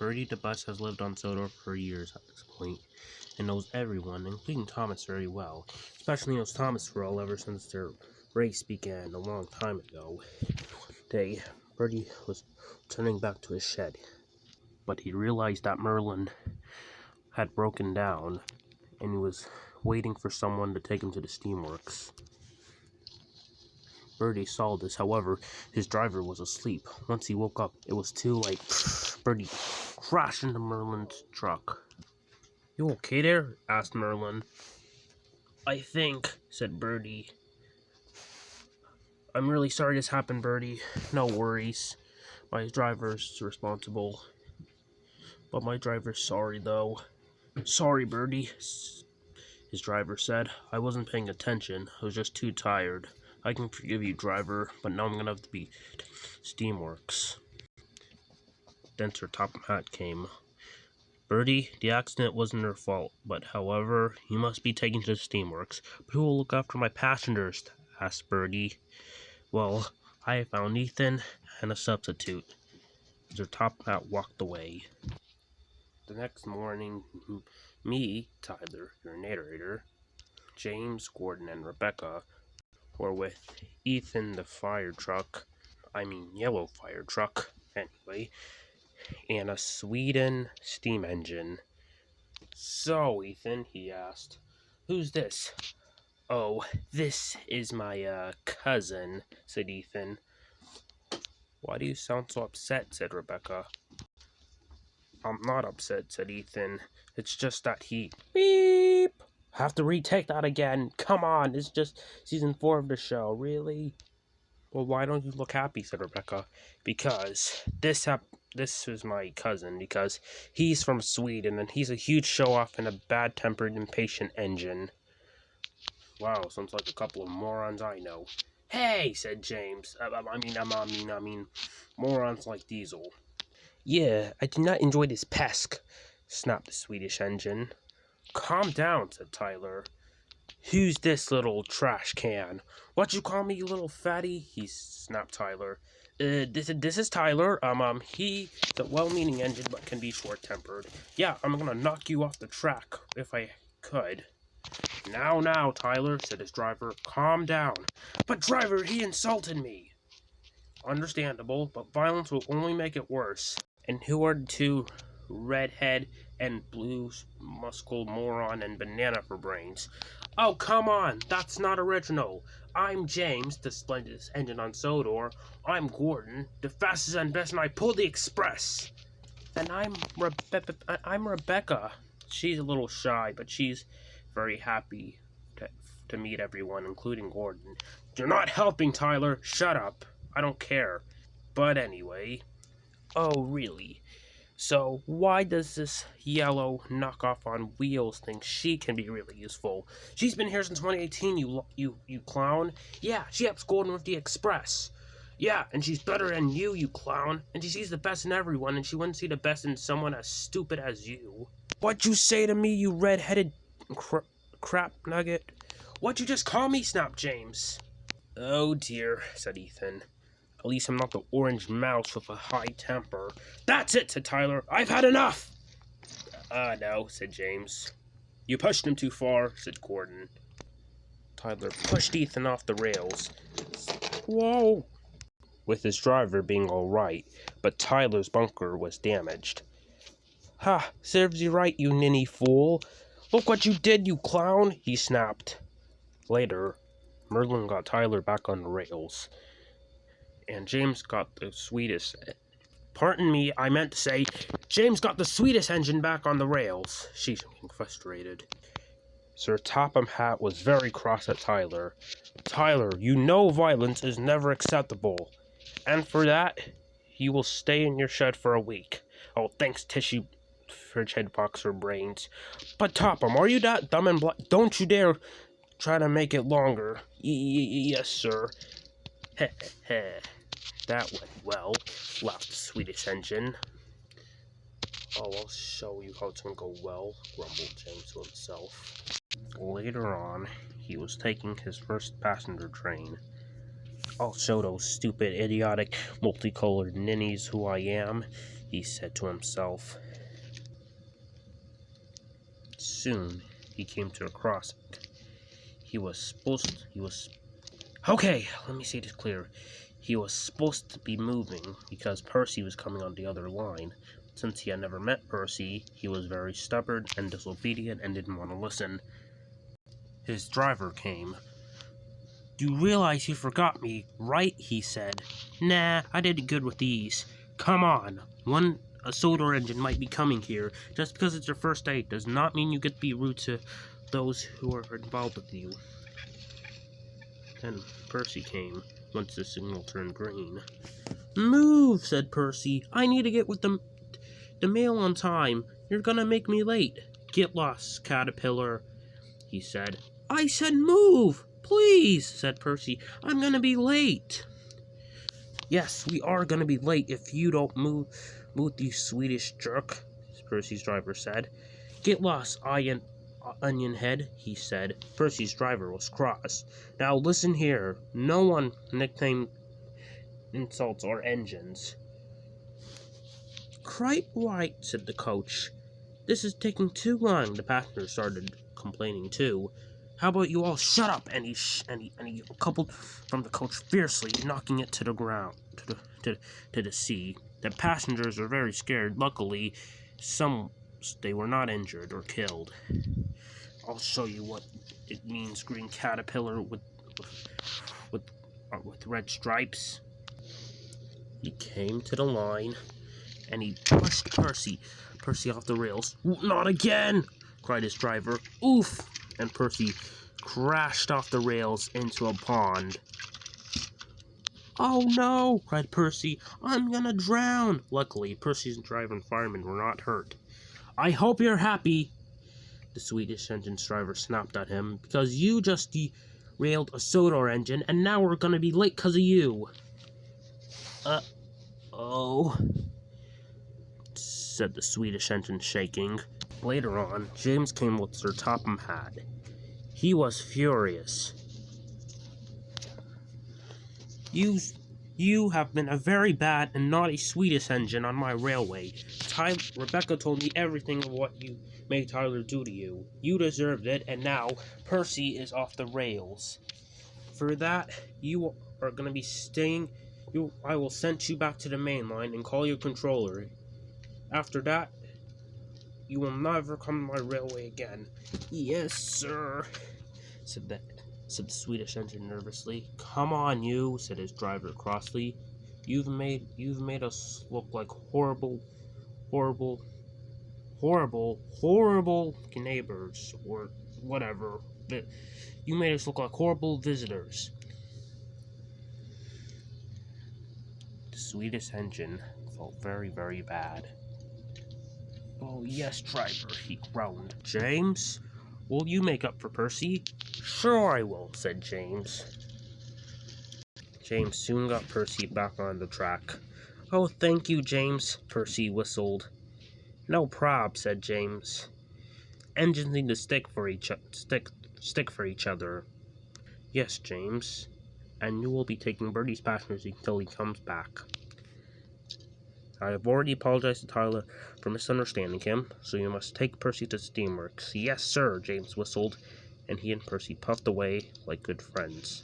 Birdie the bus has lived on Sodor for years at this point, and knows everyone, including Thomas, very well. Especially knows Thomas well ever since their race began a long time ago. One day, Birdie was turning back to his shed, but he realized that Merlin had broken down, and he was waiting for someone to take him to the steamworks. Birdie saw this, however, his driver was asleep. Once he woke up, it was too late. Birdie crashed into Merlin's truck. "You okay there?" asked Merlin. "I think," said Birdie. "I'm really sorry this happened, Birdie." "No worries. My driver's responsible. But my driver's sorry, though." "Sorry, Birdie," his driver said. "I wasn't paying attention. I was just too tired. I can forgive you, driver, but now I'm gonna have to be steamworks." Then Sir Topham Hatt came. "Birdie, the accident wasn't your fault, but however, you must be taken to the steamworks. But who will look after my passengers?" asked Birdie. "Well, I have found Ethan and a substitute." Sir Topham Hatt walked away. The next morning, me, Tyler, your narrator, James, Gordon, and Rebecca were with Ethan the yellow fire truck, anyway, and a Sweden steam engine. "So, Ethan," he asked, "who's this?" "Oh, this is my, cousin," said Ethan. "Why do you sound so upset?" said Rebecca. "I'm not upset," said Ethan. "It's just that he..." Beep! Have to retake that again. Come on, it's just season 4 of the show, really? "Well, why don't you look happy?" said Rebecca. "Because this is my cousin, because he's from Sweden, and he's a huge show-off and a bad-tempered, impatient engine." "Wow, sounds like a couple of morons I know." "Hey," said James. I mean, morons like Diesel." "Yeah, I do not enjoy this pest," snapped the Swedish engine. "Calm down," said Tyler. "Who's this little trash can?" "What you call me, you little fatty?" he snapped Tyler. This is Tyler. He's a well-meaning engine, but can be short-tempered. Yeah, I'm gonna knock you off the track, if I could." Now, Tyler," said his driver. "Calm down." "But driver, he insulted me." "Understandable, but violence will only make it worse." "And who are the two redhead and blue muscle moron and banana for brains?" "Oh, come on, that's not original. I'm James, the splendidest engine on Sodor. I'm Gordon, the fastest and best, and I pulled the express." "And I'm Rebecca." She's a little shy, but she's very happy to meet everyone, including Gordon. "You're not helping, Tyler. Shut up. I don't care. But anyway." "Oh, really? So why does this yellow knockoff on wheels think she can be really useful? She's been here since 2018, you clown." "Yeah, she helps Gordon with the express." "Yeah, and she's better than you clown. And she sees the best in everyone, and she wouldn't see the best in someone as stupid as you." "What'd you say to me, you red-headed crap nugget?" "What'd you just call me?" snapped James. "Oh dear," said Ethan. "At least I'm not the orange mouse with a high temper." "That's it," said Tyler. "I've had enough." No," said James. "You pushed him too far," said Gordon. Tyler pushed Ethan off the rails. Whoa! With his driver being alright, but Tyler's bunker was damaged. "Ha! Serves you right, you ninny fool. Look what you did, you clown," he snapped. Later, Merlin got Tyler back on the rails, and James got the Swedish... Pardon me, I meant to say, James got the Swedish engine back on the rails. She's looking frustrated. Sir Topham Hatt was very cross at Tyler. "Tyler, you know violence is never acceptable. And for that, you will stay in your shed for a week." "Oh, thanks, tissue fridge head box for brains." "But Topham, are you that dumb and blind? Don't you dare try to make it longer." Yes, sir." "Heh heh heh. That went well," laughed the Swedish engine. "Oh, I'll show you how it's gonna go well," grumbled James to himself. Later on, he was taking his first passenger train. I'll show those stupid, idiotic, multicolored ninnies who I am, he said to himself. Soon, he came to a crossing. Okay, let me say this clear. He was supposed to be moving because Percy was coming on the other line. Since he had never met Percy, he was very stubborn and disobedient and didn't want to listen. His driver came. "Do you realize you forgot me, right?" he said. "Nah, I did good with these. Come on, a soda engine might be coming here. Just because it's your first date does not mean you get to be rude to those who are involved with you." Then Percy came, once the signal turned green. "Move," said Percy. "I need to get with the mail on time. You're gonna make me late." "Get lost, caterpillar," he said. "I said move! Please," said Percy. "I'm gonna be late." "Yes, we are gonna be late if you don't move, you Swedish jerk," Percy's driver said. "Get lost, onion head," he said. Percy's driver was cross. "Now listen here. No one nickname insults our engines." "Quite right," said the coach. "This is taking too long." The passengers started complaining too. "How about you all shut up?" And he coupled from the coach fiercely, knocking it to the ground, to the sea. The passengers were very scared. Luckily, they were not injured or killed. "I'll show you what it means, green caterpillar with red stripes." He came to the line, and he pushed Percy off the rails. "Not again!" cried his driver. "Oof!" And Percy crashed off the rails into a pond. "Oh no!" cried Percy. "I'm gonna drown!" Luckily, Percy's driver and fireman were not hurt. "I hope you're happy," the Swedish engine driver snapped at him, "because you just derailed a soda engine, and now we're gonna be late because of you." "Oh," said the Swedish engine, shaking. Later on, James came with Sir Topham Hatt. He was furious. You have been a very bad and naughty Swedish engine on my railway. Rebecca told me everything of what you made Tyler do to you. You deserved it, and now Percy is off the rails. For that, you are going to be staying. I will send you back to the main line and call your controller. After that, you will never come to my railway again." "Yes, sir," said the Swedish engine nervously. "Come on, you," said his driver crossly. You've made us look like horrible neighbors, or whatever. You made us look like horrible visitors." The Swedish engine felt very, very bad. "Oh, yes, driver," he groaned. "James, will you make up for Percy?" "Sure I will," said James. James soon got Percy back on the track. "Oh, thank you, James," Percy whistled. "No prob," said James. "Engines need to stick for each other." "Yes, James, and you will be taking Bertie's passengers until he comes back. I have already apologized to Tyler for misunderstanding him, so you must take Percy to Steamworks." "Yes, sir," James whistled, and he and Percy puffed away like good friends.